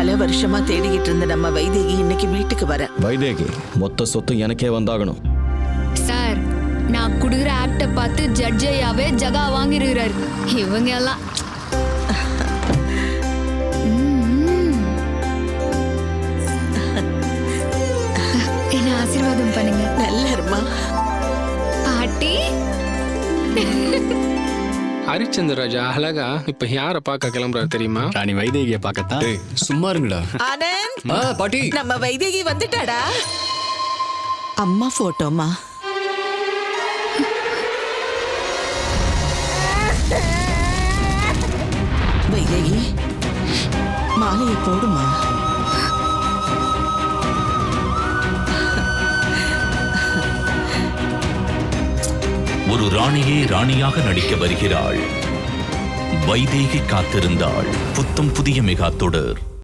பல வருஷமா தேடிக்கிட்டு இருந்த நம்ம வைதேகி இன்னைக்கு வீட்டுக்கு வர. வைதேகி, மொத்த சொத்து எனக்கே வந்தாகணும். சார், நான் குடுக்குற ஆக்ட பார்த்து ஜட்ஜையாவே ஜகா வாங்கிருக்கிறாரு. இவங்க எல்லாம் என்ன ஆசீர்வாதம் பண்ணுங்க. நல்ல இருமா பாட்டி. ஹரிச்சந்திர ராஜா அழகா இப்ப யார பார்க்க கிளம்புறாரு தெரியுமா? ராணி வைதேகியை பார்க்கத்தான். சும்மா இருங்கடா. ஆனந்த், பாட்டி, நம்ம வைதேகி வந்துட்டாடா. அம்மா போட்டோமா? வைதேகி, மாலையை போடுமா. ஒரு ராணியே ராணியாக நடிக்க வருகிறாள். வைதேகி காத்திருந்தாள். புத்தம் புதிய மெகா தொடர்.